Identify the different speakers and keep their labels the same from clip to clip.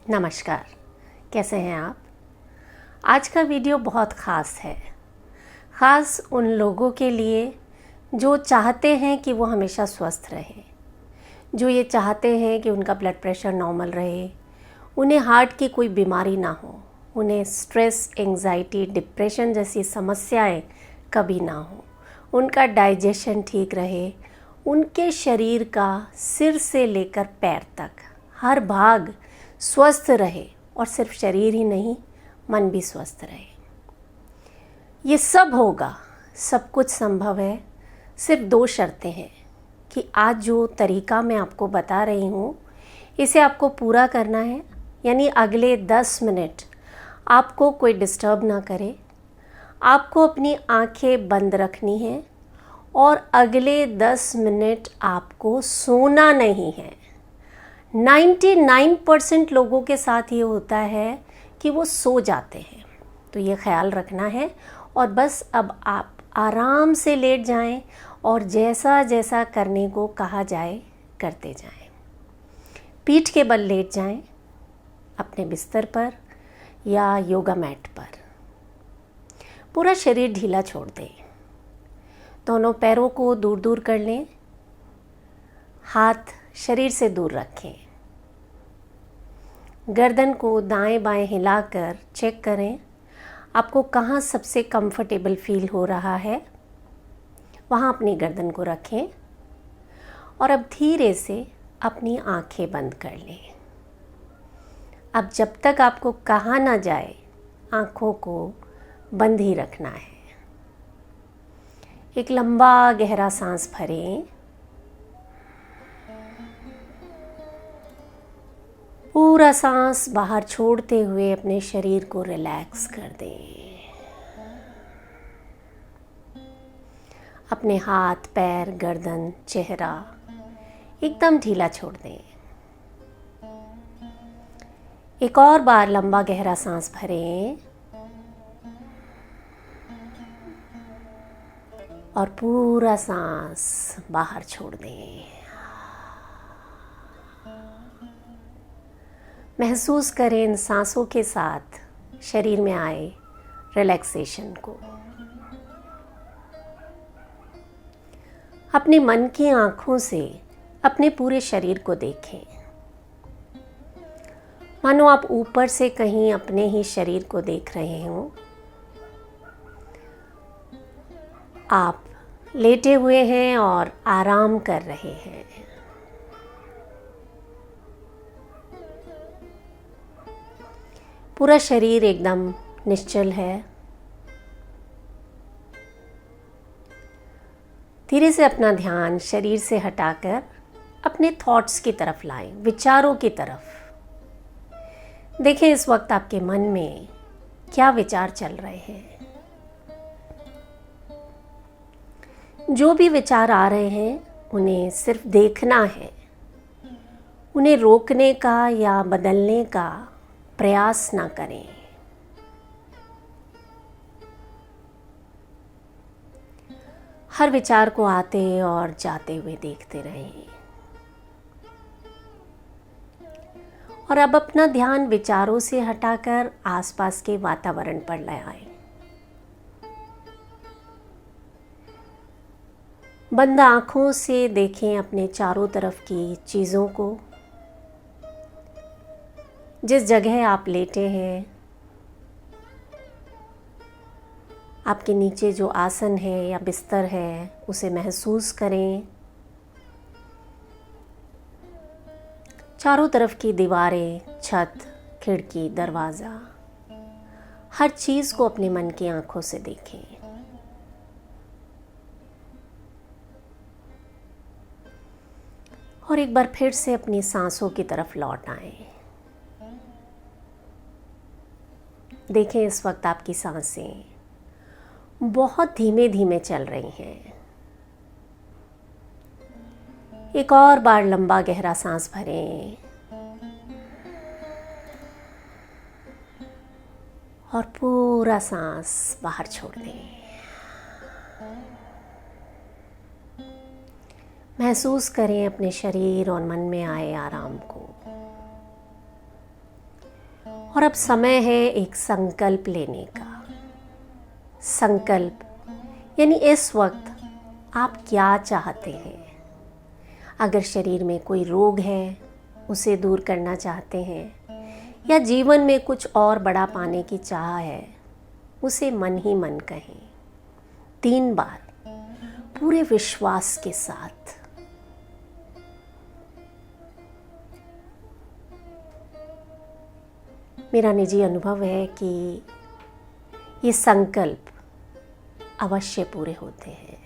Speaker 1: नमस्कार, कैसे हैं आप। आज का वीडियो बहुत ख़ास है। ख़ास उन लोगों के लिए जो चाहते हैं कि वो हमेशा स्वस्थ रहे, जो ये चाहते हैं कि उनका ब्लड प्रेशर नॉर्मल रहे, उन्हें हार्ट की कोई बीमारी ना हो, उन्हें स्ट्रेस, एंजाइटी, डिप्रेशन जैसी समस्याएं कभी ना हो, उनका डाइजेशन ठीक रहे, उनके शरीर का सिर से लेकर पैर तक हर भाग स्वस्थ रहे और सिर्फ शरीर ही नहीं, मन भी स्वस्थ रहे। ये सब होगा, सब कुछ संभव है। सिर्फ दो शर्तें हैं कि आज जो तरीका मैं आपको बता रही हूँ इसे आपको पूरा करना है, यानी अगले 10 मिनट आपको कोई डिस्टर्ब ना करे, आपको अपनी आंखें बंद रखनी है और अगले 10 मिनट आपको सोना नहीं है। 99% लोगों के साथ ये होता है कि वो सो जाते हैं, तो ये ख्याल रखना है। और बस अब आप आराम से लेट जाएं और जैसा जैसा करने को कहा जाए करते जाएं। पीठ के बल लेट जाएं अपने बिस्तर पर या योगा मैट पर। पूरा शरीर ढीला छोड़ दें। दोनों पैरों को दूर दूर कर लें, हाथ शरीर से दूर रखें। गर्दन को दाएं बाएं हिलाकर चेक करें आपको कहाँ सबसे कंफर्टेबल फील हो रहा है, वहाँ अपनी गर्दन को रखें और अब धीरे से अपनी आंखें बंद कर लें। अब जब तक आपको कहा ना जाए आंखों को बंद ही रखना है। एक लंबा गहरा सांस भरें, पूरा सांस बाहर छोड़ते हुए अपने शरीर को रिलैक्स कर दें। अपने हाथ, पैर, गर्दन, चेहरा एकदम ढीला छोड़ दें। एक और बार लंबा गहरा सांस भरें और पूरा सांस बाहर छोड़ दें। महसूस करें इन सांसों के साथ शरीर में आए रिलैक्सेशन को। अपने मन की आंखों से अपने पूरे शरीर को देखें, मानो आप ऊपर से कहीं अपने ही शरीर को देख रहे हों। आप लेटे हुए हैं और आराम कर रहे हैं। पूरा शरीर एकदम निश्चल है। धीरे से अपना ध्यान शरीर से हटाकर अपने थॉट्स की तरफ लाएं, विचारों की तरफ। देखें इस वक्त आपके मन में क्या विचार चल रहे हैं। जो भी विचार आ रहे हैं उन्हें सिर्फ देखना है, उन्हें रोकने का या बदलने का प्रयास ना करें। हर विचार को आते और जाते हुए देखते रहें और अब अपना ध्यान विचारों से हटाकर आसपास के वातावरण पर ले आएं। बंद आंखों से देखें अपने चारों तरफ की चीज़ों को। जिस जगह आप लेटे हैं, आपके नीचे जो आसन है या बिस्तर है उसे महसूस करें। चारों तरफ की दीवारें, छत, खिड़की, दरवाज़ा, हर चीज़ को अपने मन की आंखों से देखें। और एक बार फिर से अपनी सांसों की तरफ लौट आएं। देखें इस वक्त आपकी सांसें बहुत धीमे धीमे चल रही हैं। एक और बार लंबा गहरा सांस भरें और पूरा सांस बाहर छोड़ दें। महसूस करें अपने शरीर और मन में आए आराम को। और अब समय है एक संकल्प लेने का। संकल्प यानी इस वक्त आप क्या चाहते हैं। अगर शरीर में कोई रोग है उसे दूर करना चाहते हैं, या जीवन में कुछ और बड़ा पाने की चाह है, उसे मन ही मन कहें 3 बार पूरे विश्वास के साथ। मेरा निजी अनुभव है कि ये संकल्प अवश्य पूरे होते हैं।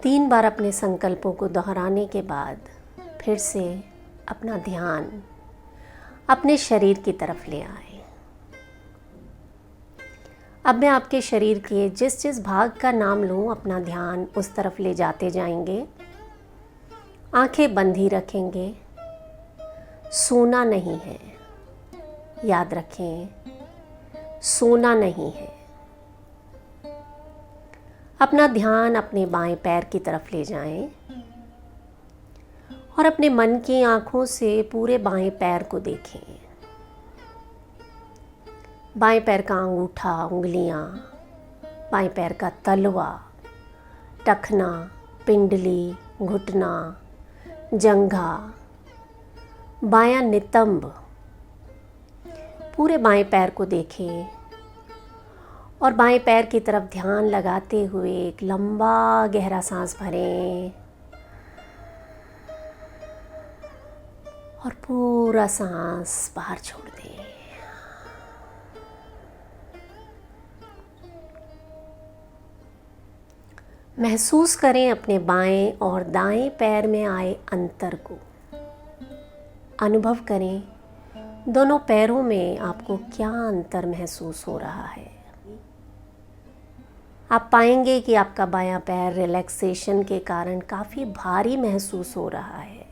Speaker 1: तीन बार अपने संकल्पों को दोहराने के बाद फिर से अपना ध्यान अपने शरीर की तरफ ले आए। अब मैं आपके शरीर के जिस जिस भाग का नाम लूँ अपना ध्यान उस तरफ ले जाते जाएंगे। आंखें बंद ही रखेंगे, सोना नहीं है, याद रखें, सोना नहीं है। अपना ध्यान अपने बाएं पैर की तरफ ले जाएं और अपने मन की आंखों से पूरे बाएं पैर को देखें। बाएं पैर का अंगूठा, उंगलियां, बाएं पैर का तलवा, टखना, पिंडली, घुटना, जंघा, बायां नितंब, पूरे बाएं पैर को देखें और बाएं पैर की तरफ ध्यान लगाते हुए एक लंबा गहरा सांस भरें और पूरा सांस बाहर छोड़ दें। महसूस करें अपने बाएं और दाएं पैर में आए अंतर को। अनुभव करें दोनों पैरों में आपको क्या अंतर महसूस हो रहा है। आप पाएंगे कि आपका बायां पैर रिलैक्सेशन के कारण काफ़ी भारी महसूस हो रहा है।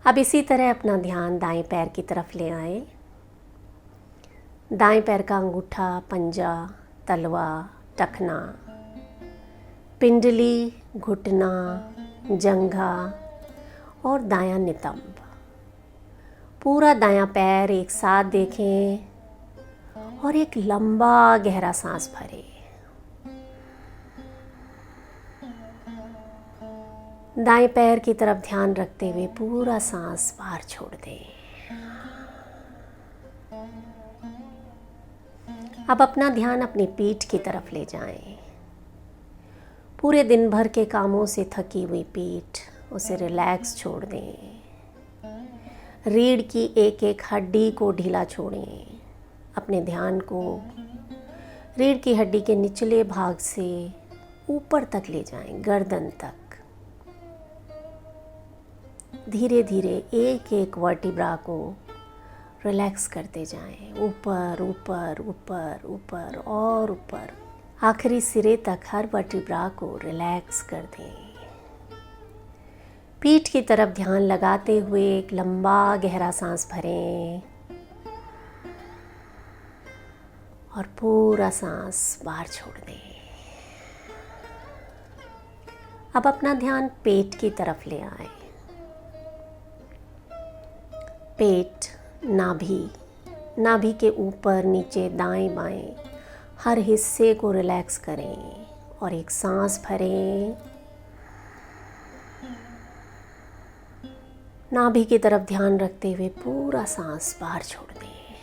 Speaker 1: अब इसी तरह अपना ध्यान दाएं पैर की तरफ ले आए। दाएं पैर का अंगूठा, पंजा, तलवा, टखना, पिंडली, घुटना, जंघा और दायां नितंब, पूरा दायां पैर एक साथ देखें और एक लंबा गहरा सांस भरें। दाएं पैर की तरफ ध्यान रखते हुए पूरा सांस बाहर छोड़ दें। अब अपना ध्यान अपनी पीठ की तरफ ले जाएं। पूरे दिन भर के कामों से थकी हुई पीठ, उसे रिलैक्स छोड़ दें। रीढ़ की एक एक हड्डी को ढीला छोड़ें। अपने ध्यान को रीढ़ की हड्डी के निचले भाग से ऊपर तक ले जाएं, गर्दन तक। धीरे धीरे एक एक वर्टिब्रा को रिलैक्स करते जाएं, ऊपर ऊपर ऊपर ऊपर और ऊपर, आखिरी सिरे तक हर वर्टिब्रा को रिलैक्स कर दें। पीठ की तरफ ध्यान लगाते हुए एक लंबा गहरा सांस भरें और पूरा सांस बाहर छोड़ दें। अब अपना ध्यान पेट की तरफ ले आए। पेट, नाभि के ऊपर नीचे दाएं बाएं हर हिस्से को रिलैक्स करें और एक सांस भरें। नाभि की तरफ ध्यान रखते हुए पूरा सांस बाहर छोड़ दें।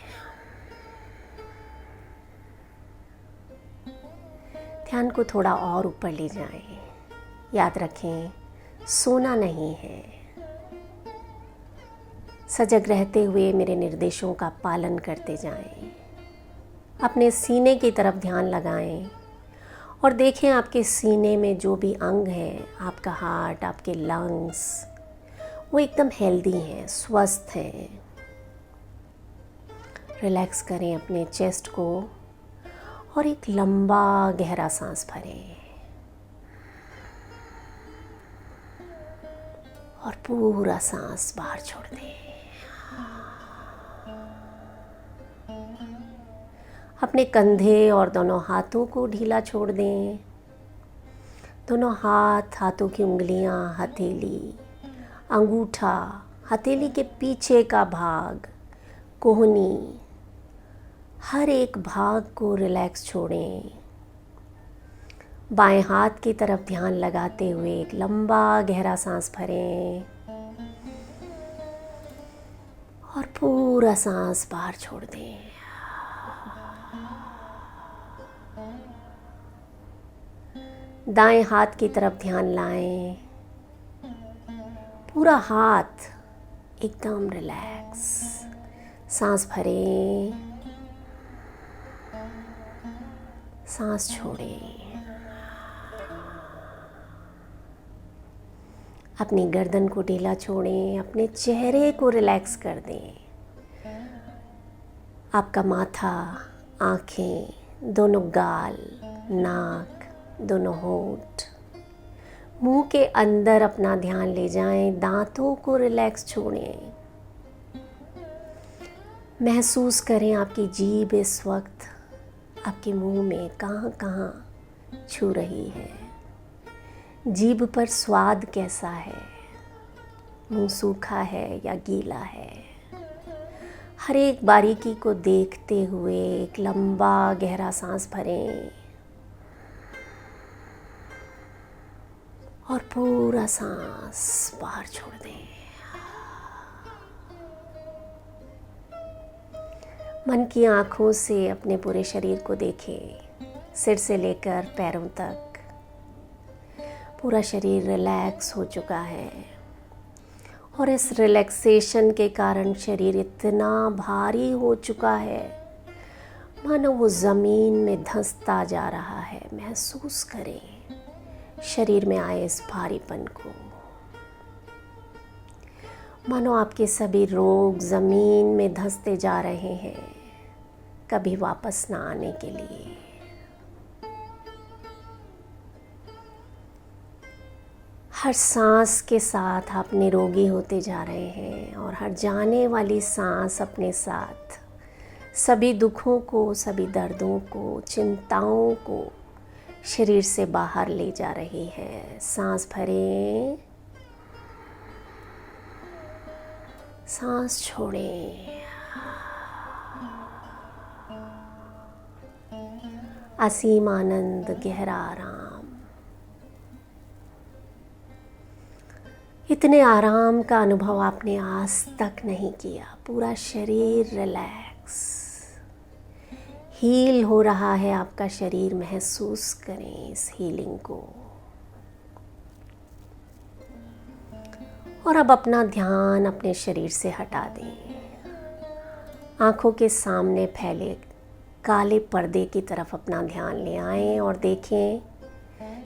Speaker 1: ध्यान को थोड़ा और ऊपर ले जाएं। याद रखें, सोना नहीं है। सजग रहते हुए मेरे निर्देशों का पालन करते जाएं। अपने सीने की तरफ ध्यान लगाएं और देखें आपके सीने में जो भी अंग हैं, आपका हार्ट, आपके लंग्स, वो एकदम हेल्दी हैं, स्वस्थ हैं। रिलैक्स करें अपने चेस्ट को और एक लंबा गहरा सांस भरें और पूरा सांस बाहर छोड़ दें। अपने कंधे और दोनों हाथों को ढीला छोड़ दें। दोनों हाथ, हाथों की उंगलियां, हथेली, अंगूठा, हथेली के पीछे का भाग, कोहनी, हर एक भाग को रिलैक्स छोड़ें। बाएं हाथ की तरफ ध्यान लगाते हुए एक लंबा गहरा सांस भरें और पूरा सांस बाहर छोड़ दें। दाएं हाथ की तरफ ध्यान लाएं, पूरा हाथ एकदम रिलैक्स, सांस भरें, सांस छोड़ें। अपनी गर्दन को ढीला छोड़ें, अपने चेहरे को रिलैक्स कर दें। आपका माथा, आँखें, दोनों गाल, नाक, दोनों होंठ, मुंह के अंदर अपना ध्यान ले जाएं, दांतों को रिलैक्स छोड़ें। महसूस करें आपकी जीभ इस वक्त आपके मुंह में कहाँ कहाँ छू रही है। जीभ पर स्वाद कैसा है, मुंह सूखा है या गीला है। हर एक बारीकी को देखते हुए एक लंबा गहरा सांस भरें और पूरा सांस बाहर छोड़ दें। मन की आँखों से अपने पूरे शरीर को देखें, सिर से लेकर पैरों तक। पूरा शरीर रिलैक्स हो चुका है और इस रिलैक्सेशन के कारण शरीर इतना भारी हो चुका है मानो वो ज़मीन में धंसता जा रहा है। महसूस करें शरीर में आए इस भारीपन को, मानो आपके सभी रोग ज़मीन में धंसते जा रहे हैं, कभी वापस ना आने के लिए। हर सांस के साथ आप निरोगी होते जा रहे हैं और हर जाने वाली सांस अपने साथ सभी दुखों को, सभी दर्दों को, चिंताओं को शरीर से बाहर ले जा रही है। सांस भरें, सांस छोड़ें। असीम आनंद, गहरा आराम। इतने आराम का अनुभव आपने आज तक नहीं किया। पूरा शरीर रिलैक्स, हील हो रहा है आपका शरीर। महसूस करें इस हीलिंग को। और अब अपना ध्यान अपने शरीर से हटा दें। आंखों के सामने फैले काले पर्दे की तरफ अपना ध्यान ले आएं और देखें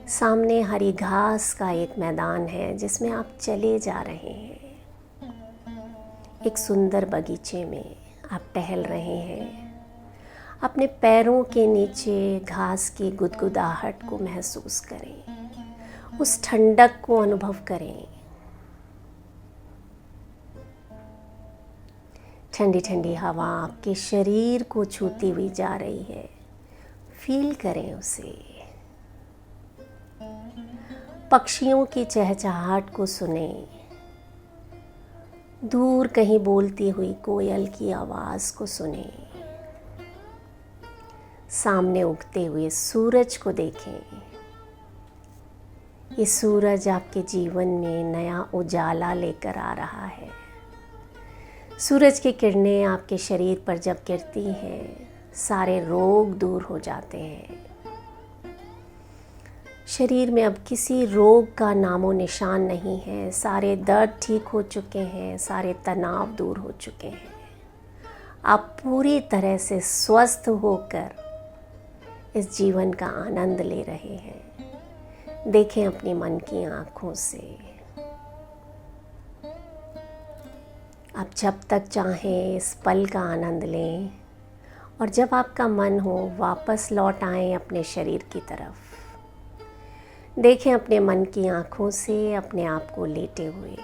Speaker 1: सामने हरी घास का एक मैदान है जिसमें आप चले जा रहे हैं। एक सुंदर बगीचे में आप टहल रहे हैं। अपने पैरों के नीचे घास की गुदगुदाहट को महसूस करें, उस ठंडक को अनुभव करें। ठंडी ठंडी हवा आपके शरीर को छूती हुई जा रही है। फील करें उसे। पक्षियों की चहचहाट को सुने। दूर कहीं बोलती हुई कोयल की आवाज़ को सुने। सामने उगते हुए सूरज को देखें। ये सूरज आपके जीवन में नया उजाला लेकर आ रहा है। सूरज की किरणें आपके शरीर पर जब गिरती हैं, सारे रोग दूर हो जाते हैं। शरीर में अब किसी रोग का नामो निशान नहीं है। सारे दर्द ठीक हो चुके हैं, सारे तनाव दूर हो चुके हैं। आप पूरी तरह से स्वस्थ होकर इस जीवन का आनंद ले रहे हैं। देखें अपने मन की आँखों से। आप जब तक चाहें इस पल का आनंद लें और जब आपका मन हो वापस लौट आएं अपने शरीर की तरफ। देखें अपने मन की आँखों से अपने आप को लेटे हुए।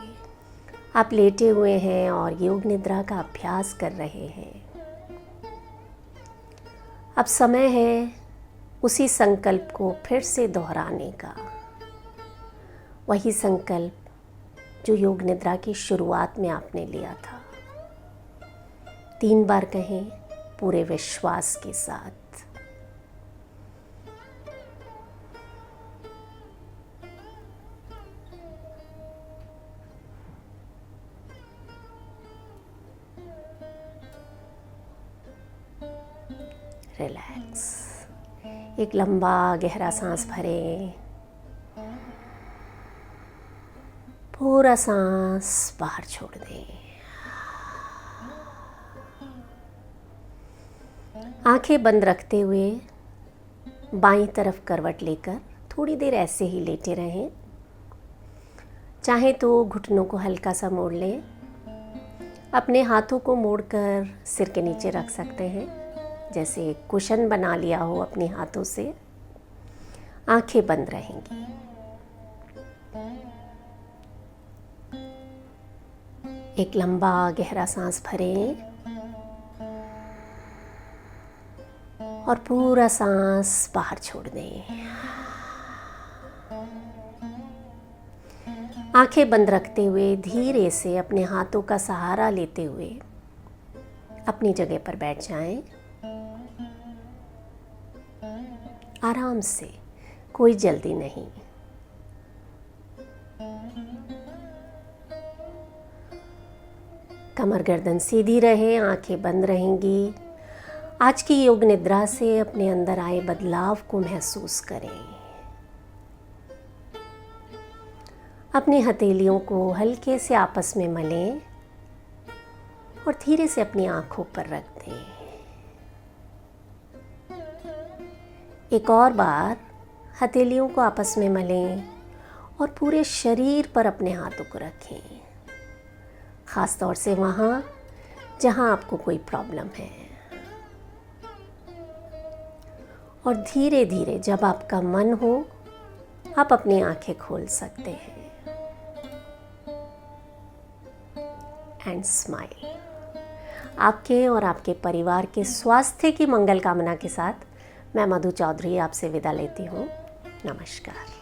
Speaker 1: आप लेटे हुए हैं और योग निद्रा का अभ्यास कर रहे हैं। अब समय है उसी संकल्प को फिर से दोहराने का। वही संकल्प जो योग निद्रा की शुरुआत में आपने लिया था। 3 बार कहें पूरे विश्वास के साथ। रिलैक्स। एक लंबा गहरा सांस भरें, पूरा सांस बाहर छोड़ दें। आंखें बंद रखते हुए बाईं तरफ करवट लेकर थोड़ी देर ऐसे ही लेटे रहें। चाहे तो घुटनों को हल्का सा मोड़ लें। अपने हाथों को मोड़कर सिर के नीचे रख सकते हैं, जैसे कुशन बना लिया हो अपने हाथों से। आंखें बंद रहेंगी। एक लंबा गहरा सांस भरें और पूरा सांस बाहर छोड़ दें। आंखें बंद रखते हुए धीरे से अपने हाथों का सहारा लेते हुए अपनी जगह पर बैठ जाएं। आराम से, कोई जल्दी नहीं। कमर गर्दन सीधी रहे, आंखें बंद रहेंगी। आज की योग निद्रा से अपने अंदर आए बदलाव को महसूस करें। अपनी हथेलियों को हल्के से आपस में मलें और धीरे से अपनी आंखों पर रख दें। एक और बार हथेलियों को आपस में मलें और पूरे शरीर पर अपने हाथों को रखें, ख़ास तौर से वहाँ जहाँ आपको कोई प्रॉब्लम है। और धीरे धीरे जब आपका मन हो, आप अपनी आंखें खोल सकते हैं। And smile. आपके और आपके परिवार के स्वास्थ्य की मंगल कामना के साथ मैं मधु चौधरी आपसे विदा लेती हूँ। नमस्कार।